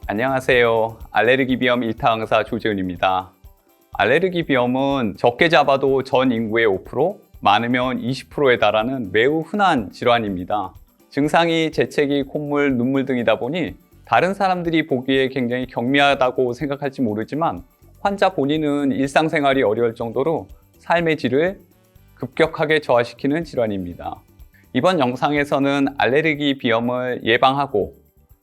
안녕하세요. 알레르기 비염 1타 강사 조재훈입니다. 알레르기 비염은 적게 잡아도 전 인구의 5%, 많으면 20%에 달하는 매우 흔한 질환입니다. 증상이 재채기, 콧물, 눈물 등이다 보니 다른 사람들이 보기에 굉장히 경미하다고 생각할지 모르지만 환자 본인은 일상생활이 어려울 정도로 삶의 질을 급격하게 저하시키는 질환입니다. 이번 영상에서는 알레르기 비염을 예방하고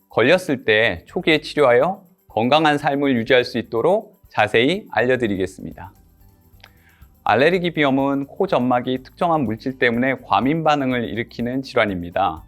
걸렸을 때 초기에 치료하여 건강한 삶을 유지할 수 있도록 자세히 알려드리겠습니다. 알레르기 비염은 코 점막이 특정한 물질 때문에 과민 반응을 일으키는 질환입니다.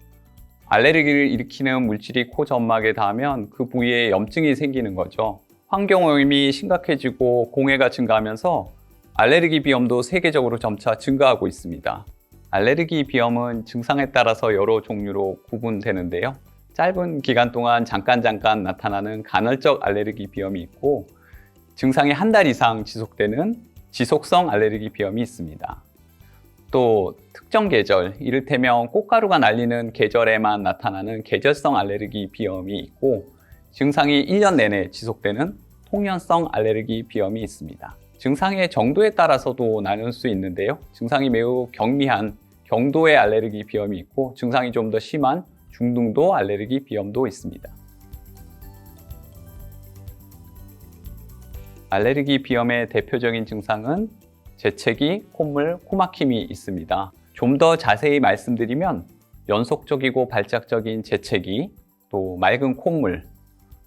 알레르기를 일으키는 물질이 코 점막에 닿으면 그 부위에 염증이 생기는 거죠. 환경오염이 심각해지고 공해가 증가하면서 알레르기 비염도 세계적으로 점차 증가하고 있습니다. 알레르기 비염은 증상에 따라서 여러 종류로 구분되는데요. 짧은 기간 동안 잠깐 나타나는 간헐적 알레르기 비염이 있고 증상이 한 달 이상 지속되는 지속성 알레르기 비염이 있습니다. 또 특정 계절, 이를테면 꽃가루가 날리는 계절에만 나타나는 계절성 알레르기 비염이 있고 증상이 1년 내내 지속되는 통연성 알레르기 비염이 있습니다. 증상의 정도에 따라서도 나눌 수 있는데요. 증상이 매우 경미한 경도의 알레르기 비염이 있고 증상이 좀 더 심한 중등도 알레르기 비염도 있습니다. 알레르기 비염의 대표적인 증상은 재채기, 콧물, 코막힘이 있습니다. 좀 더 자세히 말씀드리면 연속적이고 발작적인 재채기, 또 맑은 콧물,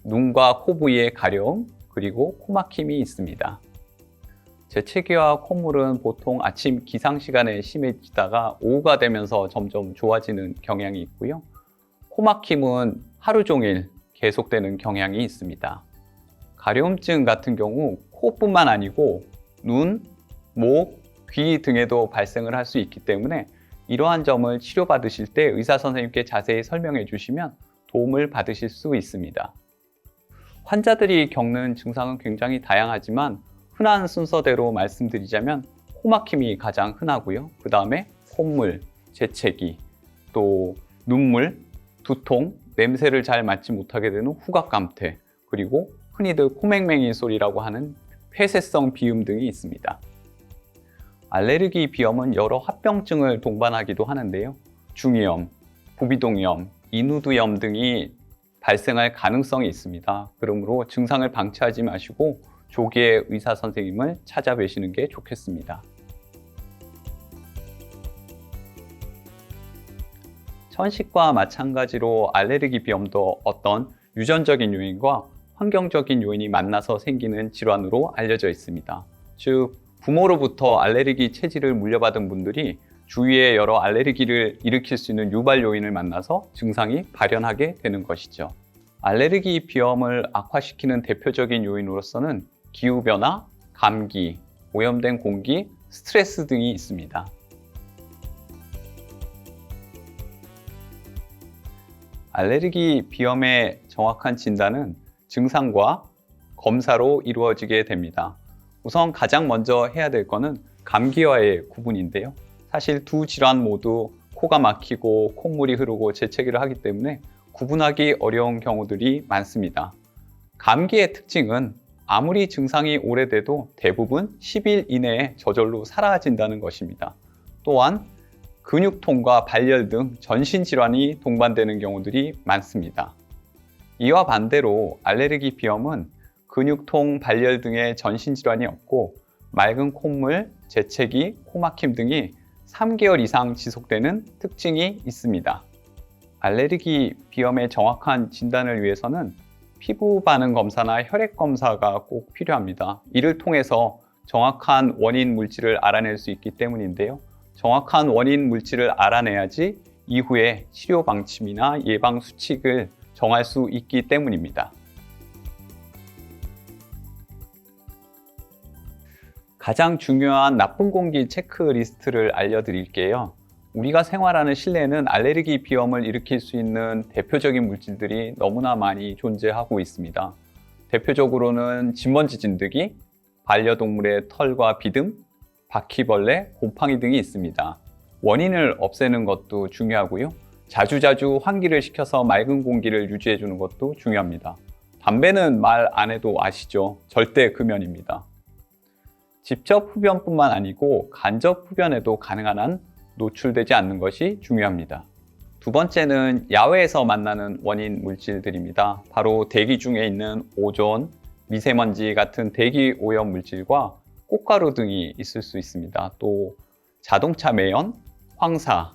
눈과 코 부위의 가려움, 그리고 코막힘이 있습니다. 재채기와 콧물은 보통 아침 기상 시간에 심해지다가 오후가 되면서 점점 좋아지는 경향이 있고요. 코막힘은 하루 종일 계속되는 경향이 있습니다. 가려움증 같은 경우 코뿐만 아니고 눈, 목, 귀 등에도 발생을 할 수 있기 때문에 이러한 점을 치료받으실 때 의사 선생님께 자세히 설명해 주시면 도움을 받으실 수 있습니다. 환자들이 겪는 증상은 굉장히 다양하지만 흔한 순서대로 말씀드리자면 코막힘이 가장 흔하고요. 그 다음에 콧물, 재채기, 또 눈물, 두통, 냄새를 잘 맡지 못하게 되는 후각감퇴, 그리고 흔히들 코맹맹이 소리라고 하는 폐쇄성 비음 등이 있습니다. 알레르기 비염은 여러 합병증을 동반하기도 하는데요. 중이염, 부비동염, 인후두염 등이 발생할 가능성이 있습니다. 그러므로 증상을 방치하지 마시고 조기에 의사 선생님을 찾아뵈시는 게 좋겠습니다. 천식과 마찬가지로 알레르기 비염도 어떤 유전적인 요인과 환경적인 요인이 만나서 생기는 질환으로 알려져 있습니다. 즉, 부모로부터 알레르기 체질을 물려받은 분들이 주위에 여러 알레르기를 일으킬 수 있는 유발 요인을 만나서 증상이 발현하게 되는 것이죠. 알레르기 비염을 악화시키는 대표적인 요인으로서는 기후변화, 감기, 오염된 공기, 스트레스 등이 있습니다. 알레르기 비염의 정확한 진단은 증상과 검사로 이루어지게 됩니다. 우선 가장 먼저 해야 될 것은 감기와의 구분인데요. 사실 두 질환 모두 코가 막히고 콧물이 흐르고 재채기를 하기 때문에 구분하기 어려운 경우들이 많습니다. 감기의 특징은 아무리 증상이 오래돼도 대부분 10일 이내에 저절로 사라진다는 것입니다. 또한 근육통과 발열 등 전신 질환이 동반되는 경우들이 많습니다. 이와 반대로 알레르기 비염은 근육통, 발열 등의 전신 질환이 없고 맑은 콧물, 재채기, 코막힘 등이 3개월 이상 지속되는 특징이 있습니다. 알레르기 비염의 정확한 진단을 위해서는 피부 반응 검사나 혈액 검사가 꼭 필요합니다. 이를 통해서 정확한 원인 물질을 알아낼 수 있기 때문인데요. 정확한 원인 물질을 알아내야지 이후에 치료 방침이나 예방 수칙을 정할 수 있기 때문입니다. 가장 중요한 나쁜 공기 체크리스트를 알려드릴게요. 우리가 생활하는 실내에는 알레르기 비염을 일으킬 수 있는 대표적인 물질들이 너무나 많이 존재하고 있습니다. 대표적으로는 진먼지 진드기, 반려동물의 털과 비듬, 바퀴벌레, 곰팡이 등이 있습니다. 원인을 없애는 것도 중요하고요. 자주자주 환기를 시켜서 맑은 공기를 유지해 주는 것도 중요합니다. 담배는 말 안 해도 아시죠? 절대 금연입니다. 직접 흡연뿐만 아니고 간접 흡연에도 가능한 한 노출되지 않는 것이 중요합니다. 두 번째는 야외에서 만나는 원인 물질들입니다. 바로 대기 중에 있는 오존, 미세먼지 같은 대기 오염 물질과 꽃가루 등이 있을 수 있습니다. 또 자동차 매연, 황사,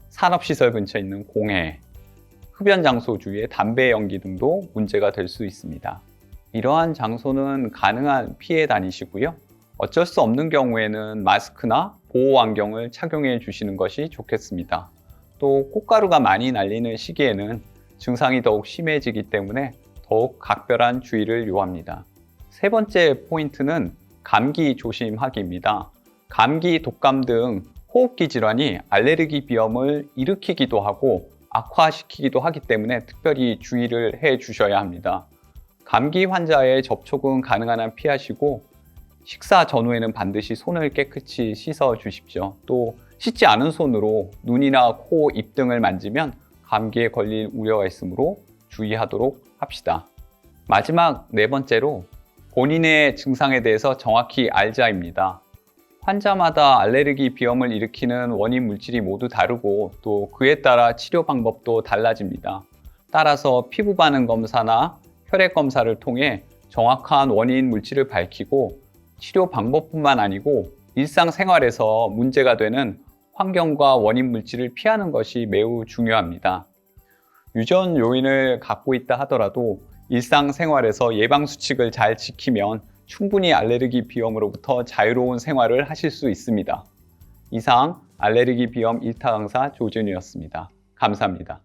산업시설 근처에 있는 공해, 흡연 장소 주위의 담배 연기 등도 문제가 될 수 있습니다. 이러한 장소는 가능한 피해 다니시고요. 어쩔 수 없는 경우에는 마스크나 보호 안경을 착용해 주시는 것이 좋겠습니다. 또 꽃가루가 많이 날리는 시기에는 증상이 더욱 심해지기 때문에 더욱 각별한 주의를 요합니다. 세 번째 포인트는 감기 조심하기입니다. 감기, 독감 등 호흡기 질환이 알레르기 비염을 일으키기도 하고 악화시키기도 하기 때문에 특별히 주의를 해 주셔야 합니다. 감기 환자의 접촉은 가능한 한 피하시고 식사 전후에는 반드시 손을 깨끗이 씻어 주십시오. 또 씻지 않은 손으로 눈이나 코, 입 등을 만지면 감기에 걸릴 우려가 있으므로 주의하도록 합시다. 마지막 네 번째로 본인의 증상에 대해서 정확히 알자입니다. 환자마다 알레르기 비염을 일으키는 원인 물질이 모두 다르고 또 그에 따라 치료 방법도 달라집니다. 따라서 피부 반응 검사나 혈액 검사를 통해 정확한 원인 물질을 밝히고 치료 방법뿐만 아니고 일상생활에서 문제가 되는 환경과 원인 물질을 피하는 것이 매우 중요합니다. 유전 요인을 갖고 있다 하더라도 일상생활에서 예방수칙을 잘 지키면 충분히 알레르기 비염으로부터 자유로운 생활을 하실 수 있습니다. 이상 알레르기 비염 1타 강사 조준이었습니다. 감사합니다.